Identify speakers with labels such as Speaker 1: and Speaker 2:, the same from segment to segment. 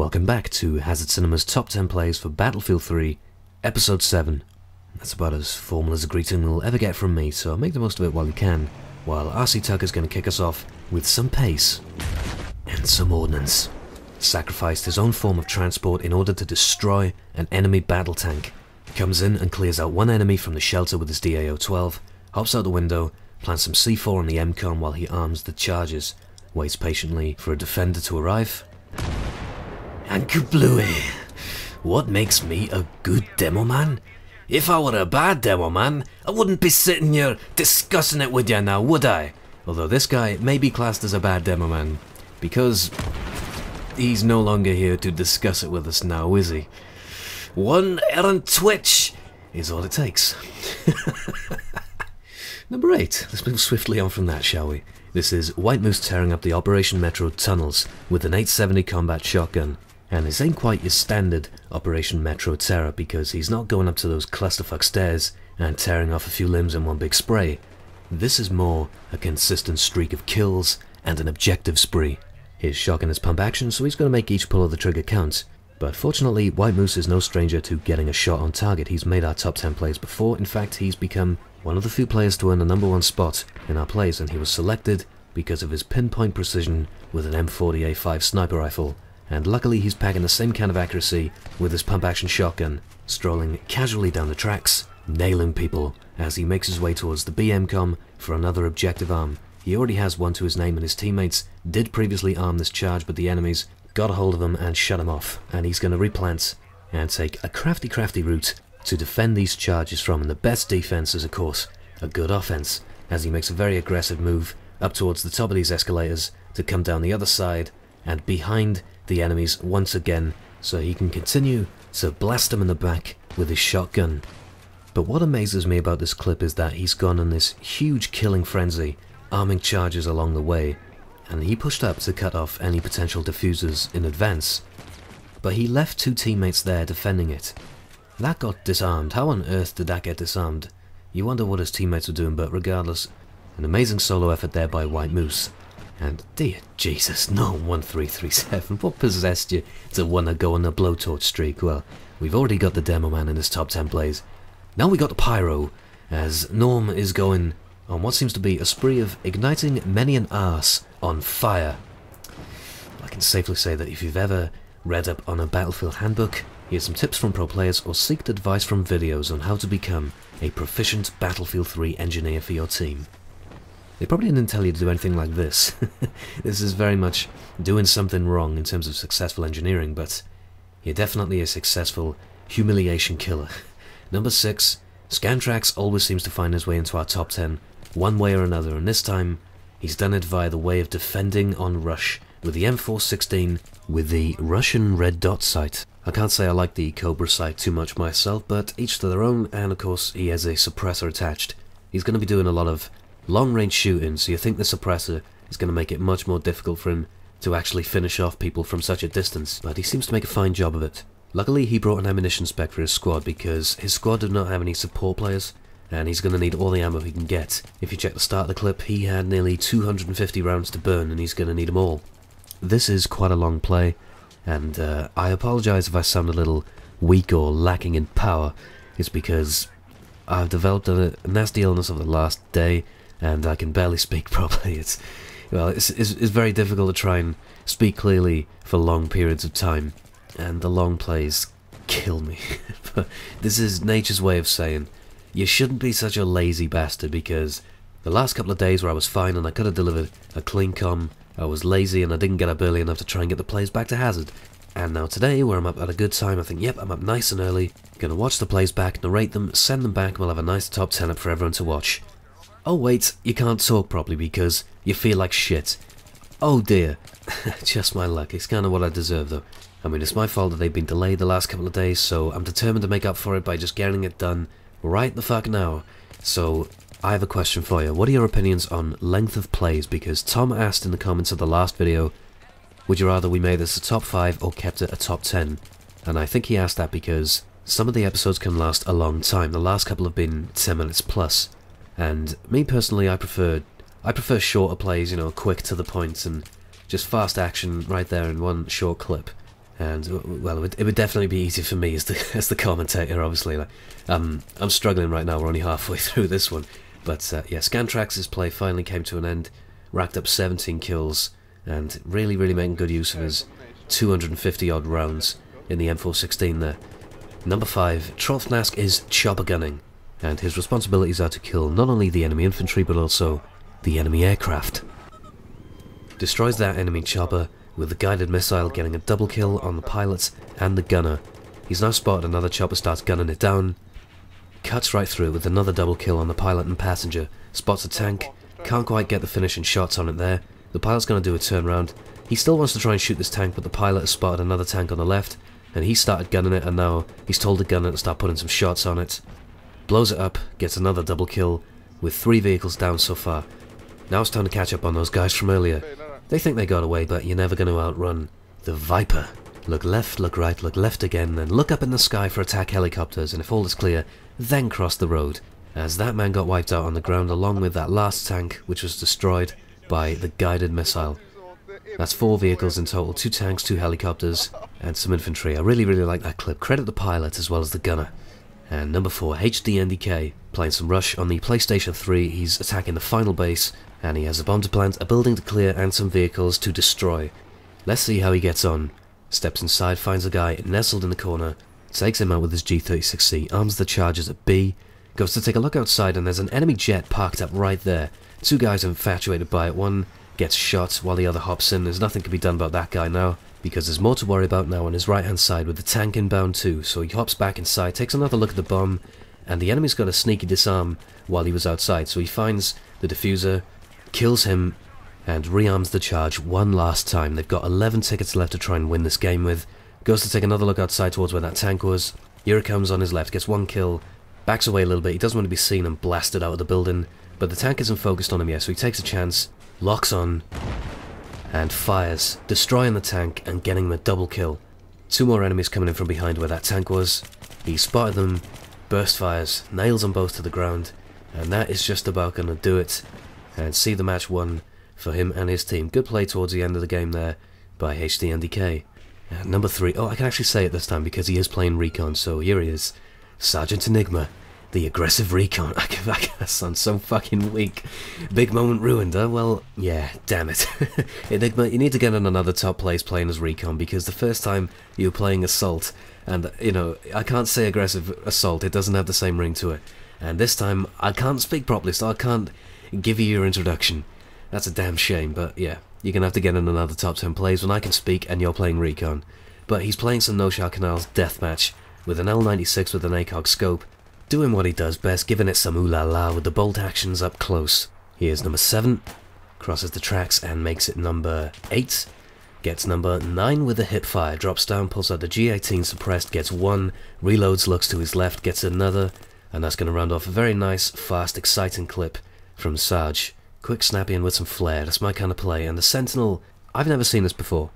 Speaker 1: Welcome back to Hazard Cinema's Top 10 Plays for Battlefield 3, Episode 7. That's about as formal as a greeting will ever get from me, so make the most of it while you can, while RC Tucker's going to kick us off with some pace and some ordnance. Sacrificed his own form of transport in order to destroy an enemy battle tank. Comes in and clears out one enemy from the shelter with his DAO-12, hops out the window, plants some C4 on the MCOM while he arms the charges, waits patiently for a defender to arrive, and kablooey! What makes me a good demo man? If I were a bad demo man, I wouldn't be sitting here discussing it with you now, would I? Although this guy may be classed as a bad demo man, because he's no longer here to discuss it with us now, is he? One errant twitch is all it takes. Number 8. Let's move swiftly on from that, shall we? This is White Moose tearing up the Operation Metro tunnels with an 870 combat shotgun. And this ain't quite your standard Operation Metro terror, because he's not going up to those clusterfuck stairs and tearing off a few limbs in one big spray. This is more a consistent streak of kills and an objective spree. His shotgun is pump action, so he's going to make each pull of the trigger count. But fortunately, White Moose is no stranger to getting a shot on target. He's made our top 10 plays before. In fact, he's become one of the few players to earn the #1 spot in our plays, and he was selected because of his pinpoint precision with an M40A5 sniper rifle. And luckily he's packing the same kind of accuracy with his pump-action shotgun, strolling casually down the tracks, nailing people as he makes his way towards the BMCOM for another objective arm. He already has one to his name, and his teammates did previously arm this charge, but the enemies got a hold of him and shut him off, and he's going to replant and take a crafty route to defend these charges from. And the best defense is, of course, a good offense, as he makes a very aggressive move up towards the top of these escalators to come down the other side and behind the enemies once again, so he can continue to blast them in the back with his shotgun. But what amazes me about this clip is that he's gone on this huge killing frenzy, arming charges along the way, and he pushed up to cut off any potential diffusers in advance, but he left two teammates there defending it. That got disarmed. How on earth did that get disarmed? You wonder what his teammates were doing, but regardless, an amazing solo effort there by White Moose. And dear Jesus, no 1337, what possessed you to want to go on a blowtorch streak? Well, we've already got the demo man in his top 10 plays. Now we got the pyro, as Norm is going on what seems to be a spree of igniting many an arse on fire. I can safely say that if you've ever read up on a Battlefield handbook, here's some tips from pro players, or seeked advice from videos on how to become a proficient Battlefield 3 engineer for your team. They probably didn't tell you to do anything like this. This is very much doing something wrong in terms of successful engineering, but you're definitely a successful humiliation killer. Number 6, Scantrax always seems to find his way into our top 10, one way or another, and this time he's done it via the way of defending on rush with the M416 with the Russian red dot sight. I can't say I like the Cobra sight too much myself, but each to their own, and of course he has a suppressor attached. He's going to be doing a lot of long-range shooting, so you think the suppressor is going to make it much more difficult for him to actually finish off people from such a distance, but he seems to make a fine job of it. Luckily he brought an ammunition spec for his squad, because his squad did not have any support players, and he's going to need all the ammo he can get. If you check the start of the clip, he had nearly 250 rounds to burn, and he's going to need them all. This is quite a long play, and I apologise if I sound a little weak or lacking in power. It's because I've developed a nasty illness over the last day, and I can barely speak properly. It's very difficult to try and speak clearly for long periods of time, and the long plays kill me. But this is nature's way of saying, you shouldn't be such a lazy bastard, because the last couple of days where I was fine and I could have delivered a clean comm, I was lazy and I didn't get up early enough to try and get the plays back to Hazard. And now today, where I'm up at a good time, I think, yep, I'm up nice and early, gonna watch the plays back, narrate them, send them back, and we'll have a nice top 10 up for everyone to watch. Oh wait, you can't talk properly because you feel like shit. Oh dear. Just my luck. It's kind of what I deserve though. I mean, it's my fault that they've been delayed the last couple of days, so I'm determined to make up for it by just getting it done right the fuck now. So, I have a question for you. What are your opinions on length of plays? Because Tom asked in the comments of the last video, would you rather we made this a top 5 or kept it a top 10? And I think he asked that because some of the episodes can last a long time. The last couple have been 10 minutes plus. And me personally, I prefer shorter plays, you know, quick to the point and just fast action right there in one short clip. And well, it would definitely be easy for me as the commentator. Obviously, like, I'm struggling right now. We're only halfway through this one, but yeah, Scantrax's play finally came to an end. Racked up 17 kills, and really making good use of his 250 odd rounds in the M416 there. Number 5, Trolfnask is chopper gunning, and his responsibilities are to kill not only the enemy infantry but also the enemy aircraft. Destroys that enemy chopper with the guided missile, getting a double kill on the pilot and the gunner. He's now spotted another chopper, starts gunning it down, cuts right through it with another double kill on the pilot and passenger, spots a tank, can't quite get the finishing shots on it there. The pilot's going to do a turnaround. He still wants to try and shoot this tank, but the pilot has spotted another tank on the left, and he started gunning it, and now he's told the gunner to start putting some shots on it. Blows it up, gets another double kill, with 3 vehicles down so far. Now it's time to catch up on those guys from earlier. They think they got away, but you're never going to outrun the Viper. Look left, look right, look left again, then look up in the sky for attack helicopters, and if all is clear, then cross the road. As that man got wiped out on the ground along with that last tank, which was destroyed by the guided missile. That's 4 vehicles in total, 2 tanks, 2 helicopters, and some infantry. I really like that clip. Credit the pilot as well as the gunner. And number 4, HDNDK, playing some Rush on the PlayStation 3. He's attacking the final base, and he has a bomb to plant, a building to clear, and some vehicles to destroy. Let's see how he gets on. Steps inside, finds a guy nestled in the corner, takes him out with his G36C, arms the charges at B, goes to take a look outside, and there's an enemy jet parked up right there. 2 guys are infatuated by it. One gets shot while the other hops in. There's nothing can be done about that guy now, because there's more to worry about now on his right hand side with the tank inbound too. So he hops back inside, takes another look at the bomb, and the enemy's got a sneaky disarm while he was outside. So he finds the diffuser, kills him, and rearms the charge one last time. They've got 11 tickets left to try and win this game with. Goes to take another look outside towards where that tank was. Here it comes on his left, gets 1 kill, backs away a little bit. He doesn't want to be seen and blasted out of the building, but the tank isn't focused on him yet, so he takes a chance, locks on, and fires, destroying the tank and getting him a double kill. 2 more enemies coming in from behind where that tank was. He spotted them, burst fires, nails them both to the ground, and that is just about going to do it, and see the match won for him and his team. Good play towards the end of the game there by HDNDK. Number 3, oh, I can actually say it this time because he is playing Recon, so here he is. Sergeant Enigma, the aggressive Recon. I sound so fucking weak. Big moment ruined, huh? Well, yeah, damn it. Enigma, you need to get in another top place playing as Recon, because the first time you were playing Assault, and, you know, I can't say aggressive Assault, it doesn't have the same ring to it. And this time, I can't speak properly, so I can't give you your introduction. That's a damn shame, but yeah, you're gonna have to get in another top 10 plays when I can speak and you're playing Recon. But he's playing some No-Shot Canals deathmatch with an L96 with an ACOG scope, doing what he does best, giving it some ooh-la-la with the bolt actions up close. Here's number 7, crosses the tracks and makes it number 8, gets number 9 with a hip fire, drops down, pulls out the G18 suppressed, gets 1, reloads, looks to his left, gets another, and that's going to round off a very nice, fast, exciting clip from Sarge. Quick, snappy, and with some flair. That's my kind of play. And the Sentinel, I've never seen this before.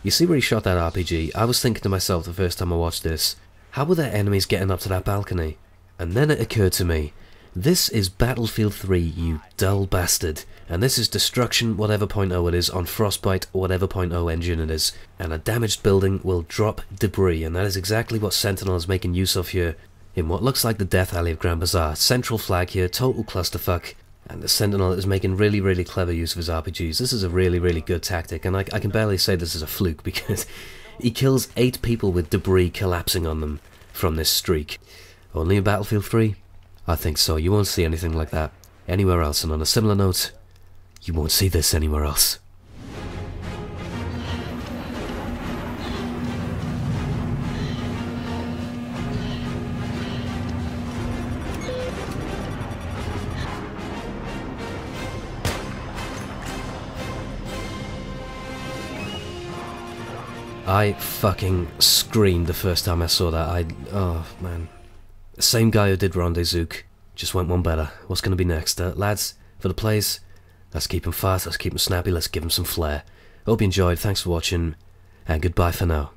Speaker 1: You see where he shot that RPG? I was thinking to myself the first time I watched this, how were their enemies getting up to that balcony? And then it occurred to me, this is Battlefield 3, you dull bastard. And this is Destruction whatever .0 it is on Frostbite whatever .0 engine it is. And a damaged building will drop debris, and that is exactly what Sentinel is making use of here in what looks like the Death Alley of Grand Bazaar. Central flag here, total clusterfuck, and the Sentinel is making really clever use of his RPGs. This is a really good tactic, and I can barely say this is a fluke, because he kills 8 people with debris collapsing on them from this streak. Only in Battlefield 3? I think so. You won't see anything like that anywhere else, and on a similar note, you won't see this anywhere else. I fucking screamed the first time I saw that. Oh man. Same guy who did Rendezvous, just went one better. What's going to be next? Lads, for the plays, let's keep them fast, let's keep them snappy, let's give them some flair. Hope you enjoyed, thanks for watching, and goodbye for now.